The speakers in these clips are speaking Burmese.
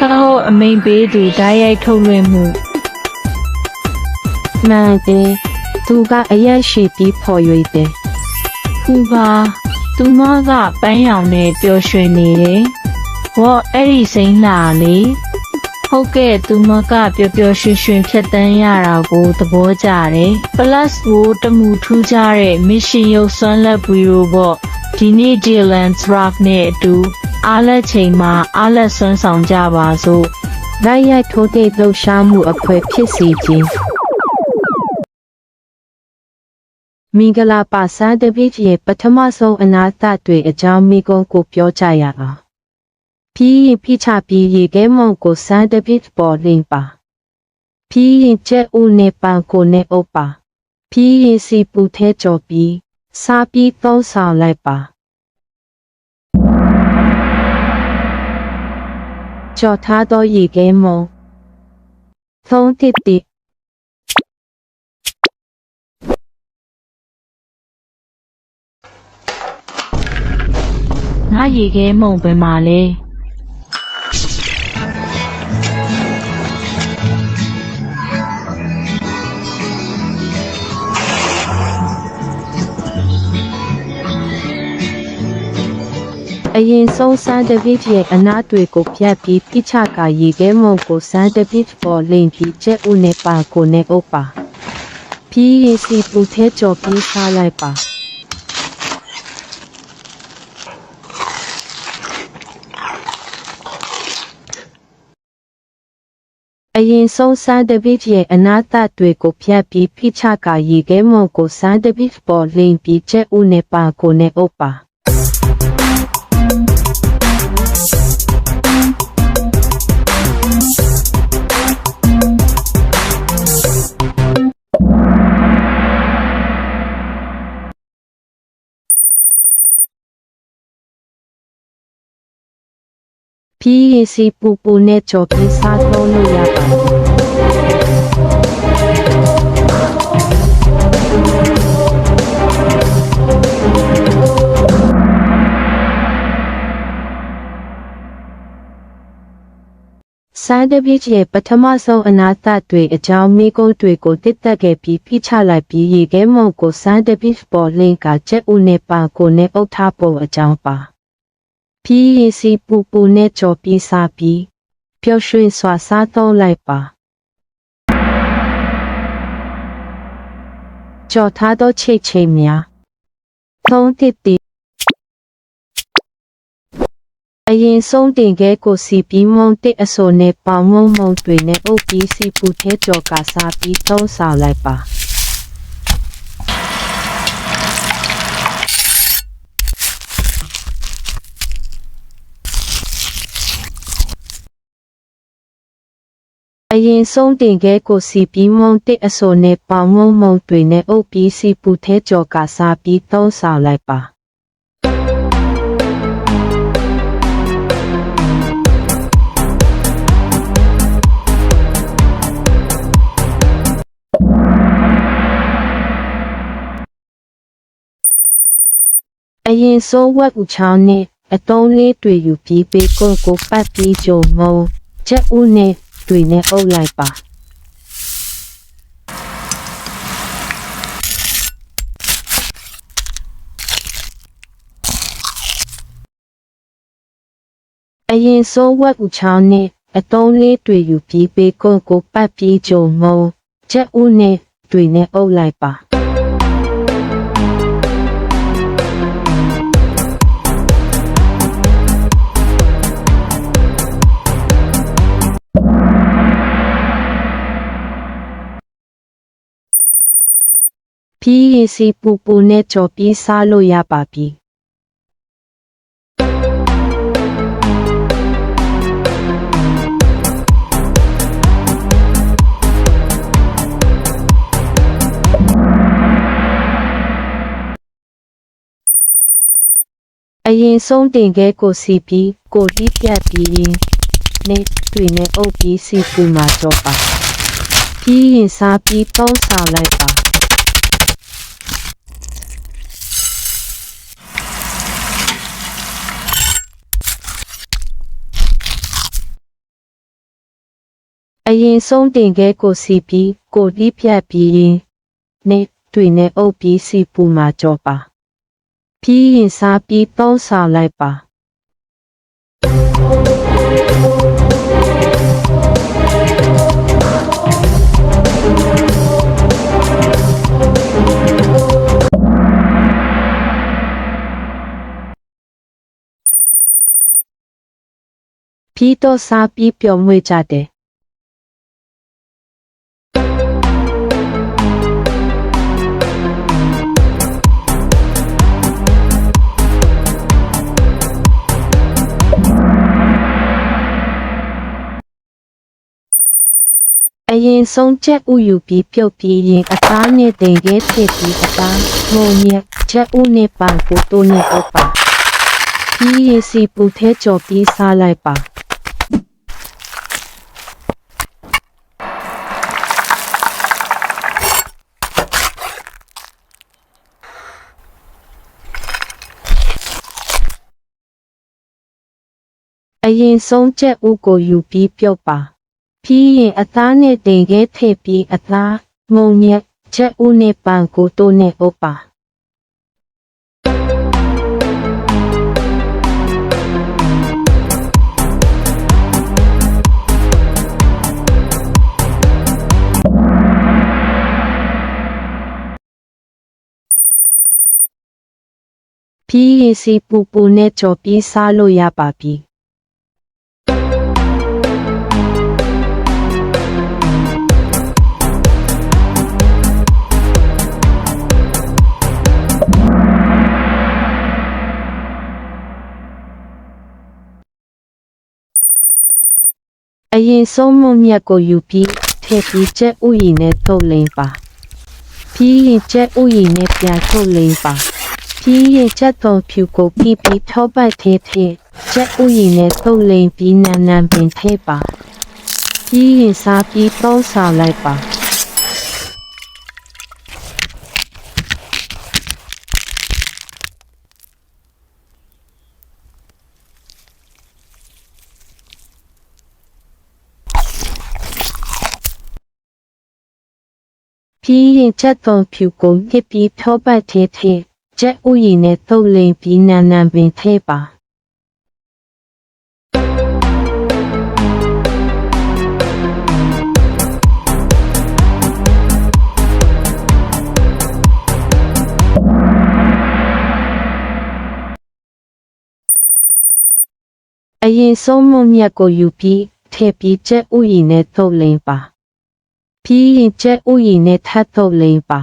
ဟုတ်အမိန်ပေးသူဓာတ်ရိုက်ထုတ်လွှင့်မှု မှန်တယ်သူကအရက်ရှိပြီးဖော်ရွေတယ် ဖူပါသူမကပန်းရောင်နဲ့ပျော်ရွှင်နေတယ်ဝေါအဲ့ဒီစိမ့်လာလေဟုတ်ကဲ့သူမကပျော်ပျော်ရွှင်ရွှင်ဖြတ်တန်းရတာကိုသဘောကျတယ် plus ကိုတမှုထူးခြားတဲ့ mission ရုပ်စွမ်းလက်ဗီဒီယိုပေါ့ဒီနေ့ Dylan Rock နဲ့အတူအားလက်ချိန်မှာအားလက်စွမ်းဆောင်ကြပါစို့ လိုက်ရိုက်ထိုးတဲ့လှုပ်ရှားမှုအခွဲဖြစ်စေခြင်းမင်္ဂလာပါဆန်ဒဗစ်ရဲ့ပထမဆုံးအနာသတွေအကြောင်းမိကုံးကိုပြောကြရအောင်ပြီးရင်ဖိချပြီးရေခဲမုံကိုဆန်ဒဗစ်ပေါ်လင်းပါပြီးရင်ကျက်ဦးနဲ့ပန်ကိုနဲ့အုပ်ပါပြီးရင်စီပူထဲကြော်ပြီးစားပြီးသုံးဆောင်လိုက်ပါကြော်ထားသောရေခဲမုံသုံးတစ်တစ် ငါရေခဲမုံပဲမှာလဲအရင်ဆုံးဆန်ဒဗစ်ရဲ့အနားတွေကိုဖြတ်ပြီးဖိချကရေခဲမုံကိုဆန်ဒဗစ်ပေါ်လင်းပြီးကျက်ဦးနဲ့ပါကိုနဲ့အုပ်ပါပြီးရင်စီပူထဲကြော်ပြီးစားလိုက်ပါအရင်ဆုံးဆန်ဒဗစ်ရဲ့အနားတွေကိုဖြတ်ပြီးဖိချကရေခဲမုံကိုဆန်ဒဗစ်ပေါ်လင်းပြီးကျက်ဦးနဲ့ပါကိုနဲ့အုပ်ပါပြီးရင်စီပူပူနဲ့ကြော်ပြီးစားသုံးလို့ရပါတယ်ဆန်ဒဗစ်ရဲ့ပထမဆုံးအနာသတွေအကြောင်းမိကုံးတွေကိုတစ်သက်ခဲ့ပြီးဖိချလိုက်ပြီးရေခဲမုံကိုဆန်ဒဗစ်ပေါ်လင်းကကျက်ဦးနဲ့ပါကိုနဲ့အုပ်ထားဖို့အကြောင်းပါပြီးရင်စီပူပူနဲ့ကြော်ပြီးစားပြီးပျော်ရွှင်စွာစားသုံးလိုက်ပါကြော်ထားသောချိတ်ချိတ်များသုံးတစ်တစ်အရင်ဆုံးတင်ခဲကိုစီပြီးမုံတစ်အစိုးနဲ့ပေါင်မုံတွေနဲ့အုပ်ပြီးစီပူထဲကြော်ကစားပြီးသုံးဆောင်လိုက်ပါအရင်ဆုံးတင်ခဲကိုစီပြီးမုံတစ်အစိုးနဲ့ပေါင်မုံတွေနဲ့အုပ်ပြီးစီပူထဲကြော်ကစားပြီးသုံးဆောင်လိုက်ပါအရင်ဆုံးဝက်ဥချောင်းနဲ့အတုံးလေးတွေယူပြီးပေကုန်းကိုပတ်ပြီးကြုံမုံချက်ဦးနဲ့တွေနဲ့အုပ်လိုက်ပါအရင်ဆုံးဝက်ဥချောင်းနဲ့အတုံးလေးတွေယူပြီးပေကုန်းကိုပတ်ပြီးကြုံမုံချက်ဦးနဲ့တွေနဲ့အုပ်လိုက်ပါပြီးရင်စီပူပူနဲ့ကြော်ပြီးစားလို့ရပါပြီအရင်ဆုံးတင်ခဲကိုစီပြီးကိုတီးပြတ်ပြီးရင်နဲ့တွေနဲ့အုပ်ပြီးစီပူမှာကြော်ပါပြီးရင်စားပြီးသုံးဆောင်လိုက်ပါ ရင်ဆုံးတင်ခဲကိုစီပြီးကိုတီးဖြတ်ပြီးရင်နေတွေ့နေအုပ်ပြီးစီပူမှာကြောပါပြီးရင်စားပြီးသုံးဆောင်လိုက်ပါပြီးတော့စားပြီးပျော်မွေ့ကြတယ်အရင်ဆုံးချက်ဥယူပြီးပြုတ်ပြီးရင်အသားနဲ့တင်ခဲဖြစ်ပြီးအသားငုံညက်ချက်ဥနဲ့ပန်ကိုတိုးနဲ့ပုတ်ပါပြီးရင်စီပူထဲကြော်ပြီးစားလိုက်ပါအရင်ဆုံးချက်ဥကိုယူပြီးပြုတ်ပါပြီးရင်အသားနဲ့တင်ခဲထည့်ပြီးအသားငုံညက်ချက်ဥနဲ့ပန်ကိုတိုးနဲ့ပုတ်ပါပြီးရင်စီပူပူနဲ့ကြော်ပြီးစားလို့ရပါပြီအရင်ဆုံးမုံမြတ်ကိုယူပြီးထည့်ပြီးကျက်ဥယီနဲ့ထုတ်လိမ့်ပါပြီးရင်ကျက်ဥယီနဲ့ပြန်ထုတ်လိမ့်ပါပြီးရင်ကျက်တော်ဖြူကိုပြီးထောပတ်ထည့်ကျက်ဥယီနဲ့ထုတ်လိမ့်ပြီးနန်းပင်ထည့်ပါပြီးရင်စားပြီးသုံးဆောင်လိုက်ပါပြီးရင်ချက်သွန်ဖြူကိုညစ်ပြီးထောပတ်ထည့်ကျက်ဥယီနဲ့ထုတ်လိမ့်ပြီးနန်းပင်ထည့်ပါအရင်ဆုံးမုံမြတ်ကိုယူပြီးထည့်ပြီးကျက်ဥယီနဲ့ထုတ်လိမ့်ပါပြီးရင်ကျက်ဥယီနဲ့ထပ်ထုတ်လိမ့်ပါ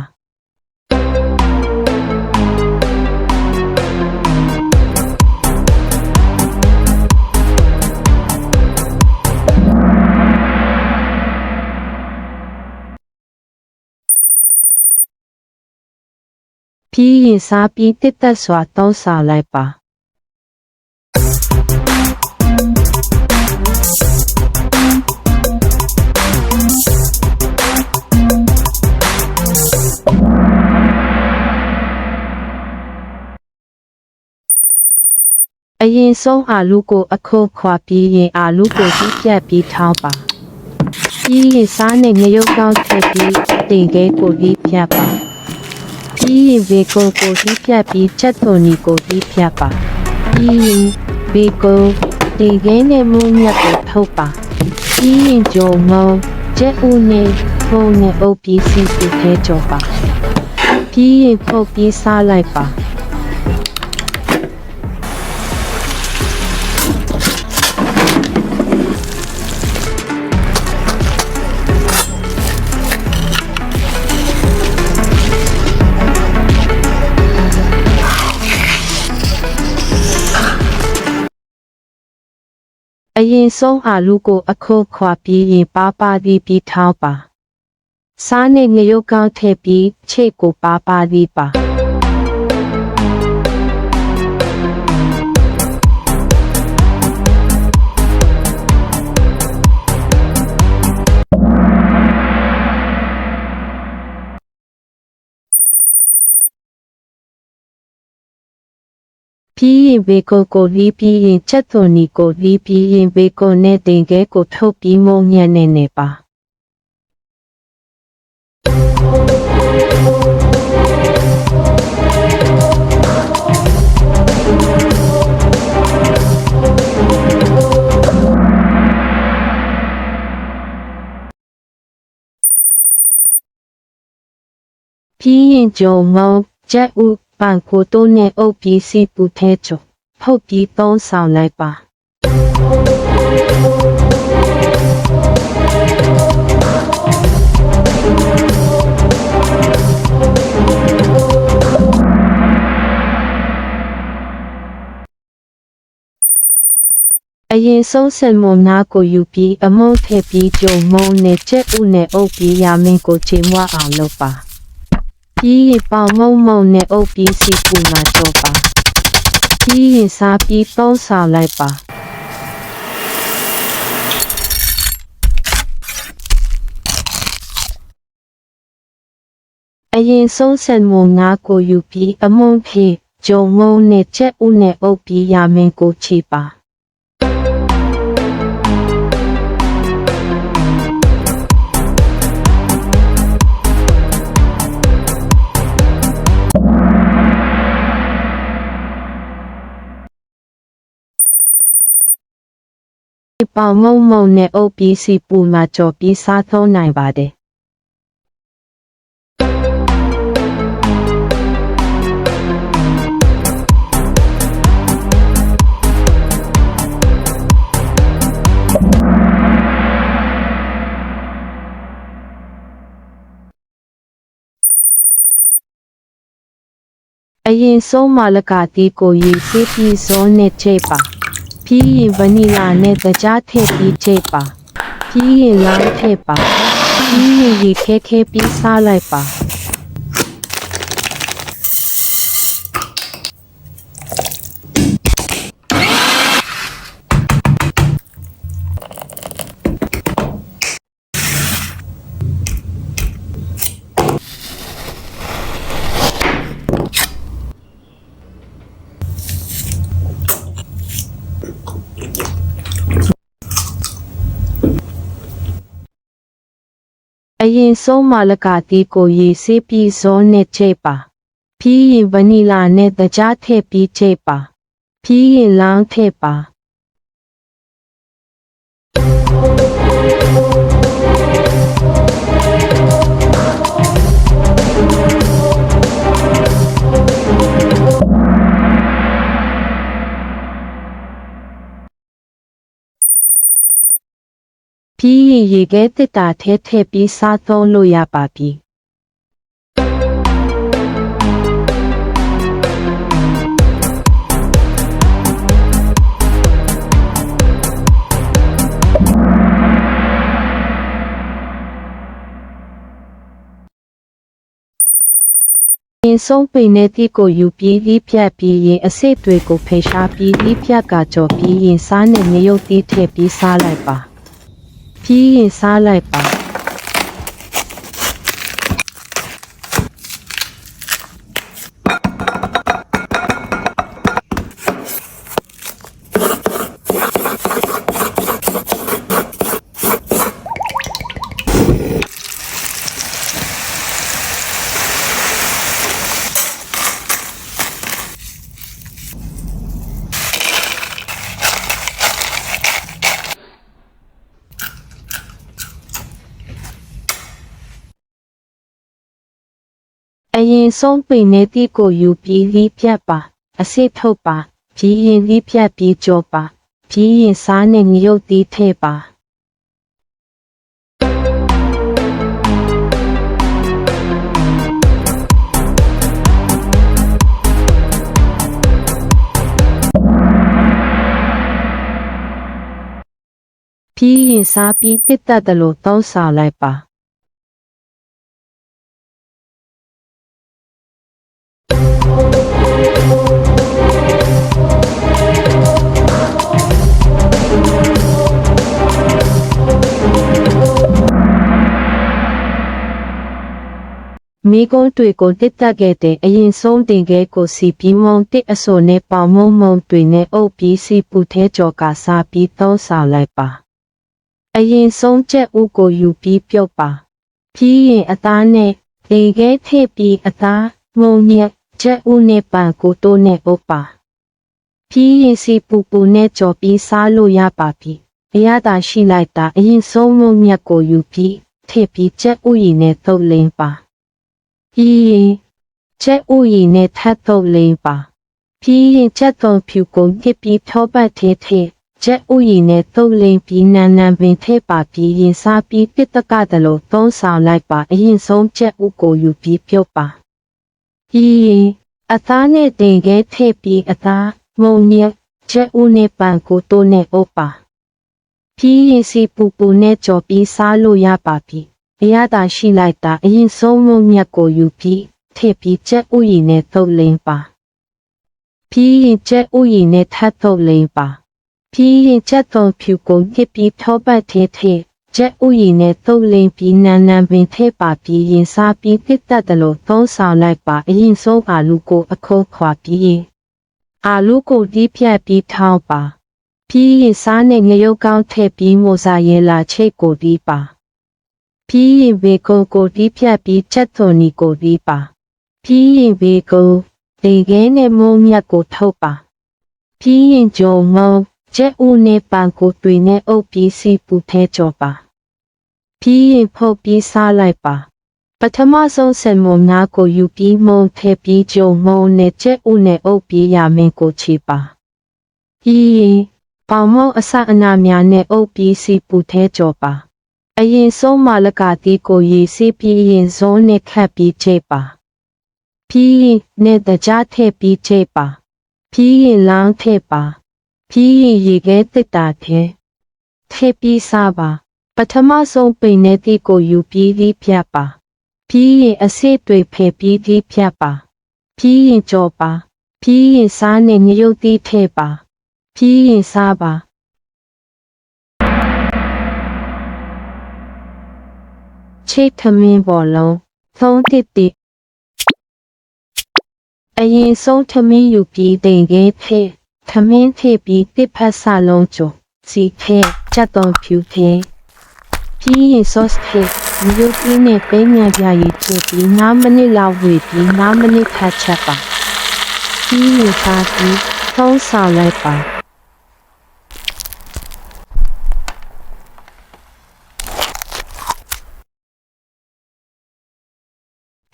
ပြီးရင်စားပြီးတစ်သက်စွာသုံးဆောင်လိုက်ပါအရင်ဆုံးအာလူကိုအခုခွာပြီးရင်အာလူကိုပြတ်ပြီးထောင်းပါပြီးရင်စားနဲ့ငရုတ်ကောင်းထည့်ပြီးတင်ခဲကိုပြီးဖြတ်ပါပြီးရင်ဘေကွန်ကိုပြီးဖြတ်ပြီးချက်သွန်နီကိုပြီးဖြတ်ပါပြီးရင်ဘေကွန်တင်ခဲနဲ့မုံမြတ်ကိုထုတ်ပါပြီးရင်ဂျုံမုံကျက်ဦးနဲ့ဖုံနဲ့အုပ်ပြီးစီစီထဲကြောပါပြီးရင်ပုတ်ပြီးစားလိုက်ပါအရင်ဆုံးအာလူကိုအခုခွာပြီးရင်ပါပြီးထောင်းပါစားနဲ့ငရုတ်ကောင်းထည့်ပြီးချိတ်ကိုပါပြီးပါ ပြီးရင်ဘေကိုကိုလီးပြီးရင်ချက်သွန်နီကိုလီးပြီးရင်ဘေကိုနဲ့တင်ခဲကိုထုတ်ပြီးမုံညံ့နေပါပြီးရင်ဂျုံမုံချက်ဥပန်ကိုတိုးနဲ့အုပ်ပြီးစီပူထဲချုပ်ဖုတ်ပြီးသုံးဆောင်လိုက်ပါအရင်ဆုံးစင်မုံနာကိုယူပြီးအမုန်းထည့်ပြီးဂျုံမုံနဲ့ချက်ဥနဲ့အုပ်ပြီးရာမင်းကိုချိန်မွအောင်လုပ်ပါပြီးရင်ပေါင်မုံမုံနဲ့အုပ်ပြီးစီပူမှာကြောပါပြီးရင်စားပြီးသုံးဆောင်လိုက်ပါအရင်ဆုံးစင်မုံနာကိုယူပြီးအမုန်းဖြစ်ဂျုံမုံနဲ့ချက်ဥနဲ့အုပ်ပြီးရာမင်းကိုချီပါပေါင်မုံမုံနဲ့အုပ်ပြီးစီပူမှာကြော်ပြီးစားသုံးနိုင်ပါတယ်အရင်ဆုံးမလကတီကိုရေစေးပြီးစောနဲ့ချိန်ပါပြီးရင်ဗနီလာနဲ့တကြားထည့်ပြီးချိန်ပါပြီးရင်လောင်းထည့်ပါပြီးရင်ရေခဲခဲပြီးစားလိုက်ပါအရင်ဆုံးမလကတီကိုရေစေးပြီးစောနဲ့ချိန်ပါပြီးရင်ဗနီလာနဲ့တကြားထည့်ပြီးချိန်ပါပြီးရင်လောင်းထည့်ပါပြီးရင်ရေခဲတစ်တာထဲထည့်ပြီးစားသုံးလို့ရပါပြီရင်ဆုံးပိန်နဲ့တိကိုယူပြီးလိဖြတ်ပြီးရင်အစိတ်တွေကိုဖယ်ရှားပြီးလိဖြတ်ကကြော်ပြီးရင်စားနဲ့မြရုပ်သီးထည့်ပြီးစားလိုက်ပါပြီးရင်စားလိုက်ပါအရင်ဆုံးပိန်နဲ့တိကိုယူပြီးလိဖြတ်ပါအစိတ်ထုတ်ပါပြီးရင်လိဖြတ်ပြီးကြောပါပြီးရင်စားနဲ့မြရုပ်သီးထည့်ပါပြီးရင်စားပြီးတစ်သက်တယ်လို့သုံးဆောင်လိုက်ပါ မိကုန်းတွေကိုတစ်တက်ခဲ့တဲ့အရင်ဆုံးတင်ခဲ့ကိုစီပြီးမုံတစ်အစိုးနဲ့ပေါင်မုံတွေနဲ့အုပ်ပြီးစီပူသေးကြော်ကစားပြီးသုံးဆောင်လိုက်ပါအရင်ဆုံးချက်ဦးကိုယူပြီးပြုတ်ပါပြီးရင်အသားနဲ့လေခဲထည့်ပြီးအသားငုံညက်ချက်ဦးနဲ့ပန်ကိုတိုးနဲ့အုပ်ပါပြီးရင်စီပူနဲ့ကြော်ပြီးစားလို့ရပါပြီအရသာရှိလိုက်တာအရင်ဆုံးငုံညက်ကိုယူပြီးထည့်ပြီးချက်ဦးရီနဲ့သုတ်လင်းပါပြီးရင်ချက်ဥယီနဲ့ထပ်ထုတ်လင်းပါပြီးရင်ချက်သွန်ဖြူကုန်ညစ်ပြီးဖြောပတ်သေးချက်ဥယီနဲ့သုတ်လင်းပြီးနန်းပင်ထည့်ပါပြီးရင်စားပြီးပစ်တကတလို့သုံးဆောင်လိုက်ပါအရင်ဆုံးချက်ဥကိုယူပြီးပြုတ်ပါပြီးရင်အသားနဲ့တင်ခဲထည့်ပြီးအသားငုံညက်ချက်ဥနဲ့ပန်ကိုတိုးနဲ့အုပ်ပါပြီးရင်စီပူနဲ့ကြော်ပြီးစားလို့ရပါပြီအရသာရှိလိုက်တာအရင်ဆုံးမုံမြတ်ကိုယူပြီးထည့်ပြီးချက်ဥယီနဲ့သုတ်လင်းပါပြီးရင်ချက်ဥယီနဲ့ထပ်သုတ်လင်းပါပြီးရင်ချက်သွန်ဖြူကိုညစ်ပြီးထောပတ်သေးချက်ဥယီနဲ့သုတ်လင်းပြီးနန်းပင်ထည့်ပါပြီးရင်စားပြီးပစ်တတ်တယ်လို့သုံးဆောင်လိုက်ပါအရင်ဆုံးအာလူကိုအခုခွာပြီးရင်အာလူကိုဒီဖြတ်ပြီးထောင်းပါပြီးရင်စားနဲ့ငရုတ်ကောင်းထည့်ပြီးမိုစာရဲလာချိတ်ကိုဒီပါပြီးရင်ဘေကုံကိုဒီဖြတ်ပြီးချက်သွန်နီကိုဒီပါပြီးရင်ဘေကုံလေခဲနဲ့မုံမြတ်ကိုထုတ်ပါပြီးရင်ဂျုံမုံချက်ဦးနဲ့ပန်ကိုတွေနဲ့အုပ်ပြီးစီပူထဲကြော်ပါပြီးရင်ဖုတ်ပြီးစားလိုက်ပါပထမဆုံးစံမုံနာကိုယူပြီးမုံထဲပြီးဂျုံမုံနဲ့ချက်ဦးနဲ့အုပ်ပြီးရမင်းကိုချီပါပြီးရင်ပေါင်မုံအစအနာများနဲ့အုပ်ပြီးစီပူထဲကြော်ပါအရင်ဆုံးမလကတိကိုရေစီးပြီးရင်ဇုံးနဲ့ခတ်ပြီးချိတ်ပါပြီးရင်နဲ့တကြားထည့်ပြီးချိတ်ပါပြီးရင်လောင်းထည့်ပါပြီးရင်ရေခဲတစ်တာထည့်ပြီးစားပါပထမဆုံးပိန်နဲ့တိကိုယူပြီးဒီဖြတ်ပါပြီးရင်အစစ်တွေဖယ်ပြီးဒီဖြတ်ပါပြီးရင်ကြော်ပါပြီးရင်စားနဲ့ငရုတ်တိထည့်ပါပြီးရင်စားပါချိတ်ထမင်းပေါ်လုံးသုံးတစ်တိအရင်ဆုံးထမင်းယူပြီးတင်ခဲထဲထမင်းထည့်ပြီးတစ်ဖက်ဆလုံးကျုံစီထဲချက်သွန်ဖြူထဲပြီးရင် sauce ထဲမြုပ်ပြီးနဲ့ပဲညာပြရီထည့်ပြီး9မိနစ်လောက်ဝေပြီး9မိနစ်ထပ်ချက်ပါပြီးရင်စားပြီးသုံးဆောင်လိုက်ပါ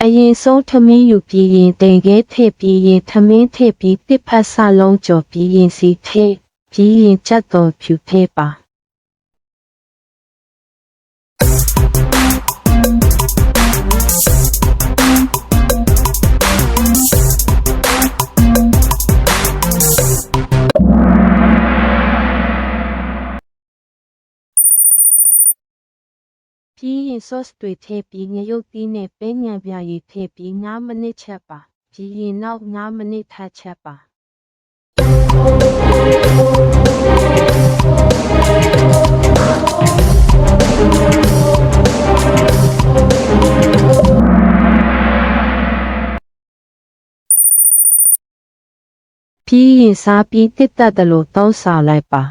အရင်ဆုံးထမင်းယူပြီးရင်တင်ခဲထည့်ပြီးရင်ထမင်းထည့်ပြီးတစ်ဖက်ဆလုံးကြော်ပြီးရင်စီထည့်ပြီးရင်ချက်သွန်ဖြူထည့်ပါပြီးရင် sauce တွေထည့်ပြီးငရုတ်သီးနဲ့ပဲညာပြရီထည့်ပြီး9မိနစ်ချက်ပါပြီးရင်နောက်9မိနစ်ထပ်ချက်ပါပြီးရင်စားပြီးတစ်တက်တယ်လို့သုံးဆောင်လိုက်ပါ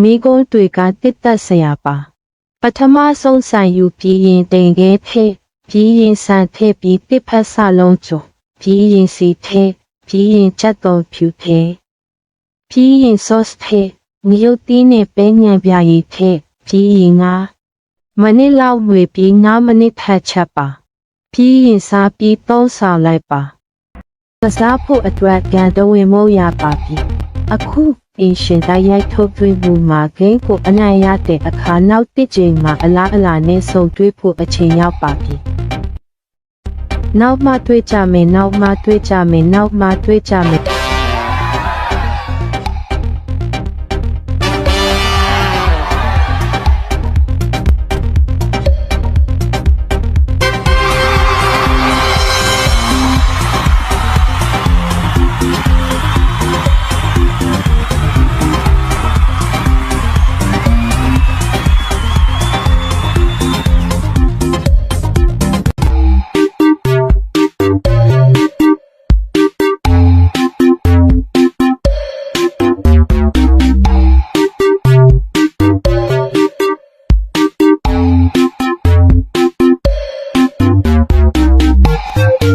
မိကုန်းတွေကတစ်သက်စရာပါပထမဆုံးဆန်ယူပြီးရင်တင်ခဲထဲပြီးရင်ဆန်ထဲပြီးတစ်ဖက်ဆလုံးကျုံပြီးရင်စီထဲပြီးရင်ချက်သွန်ဖြူထဲပြီးရင် sauce ထဲငရုတ်သီးနဲ့ပဲညာပြရီထဲပြီးရင်9မိနစ်လောက်ဝေပြီး9မိနစ်ထပ်ချက်ပါပြီးရင်စားပြီးသုံးဆောင်လိုက်ပါကစားဖို့အတွက်ကန်တဝင်မိုးရပါပြီအခုအင်းရှင်တိုင်းရိုက်ထုတ်သွင်းမှုမှာဂိမ်းကိုအနိုင်ရတဲ့အခါနောက်တစ်ချိန်မှာအလားအလာနဲ့ဆုံတွေ့ဖို့အချိန်ရောက်ပါပြီနောက်မှတွေ့ကြမယ်နောက်မှတွေ့ကြမယ်နောက်မှတွေ့ကြမယ်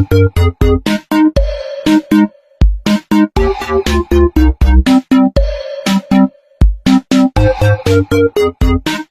Thank you.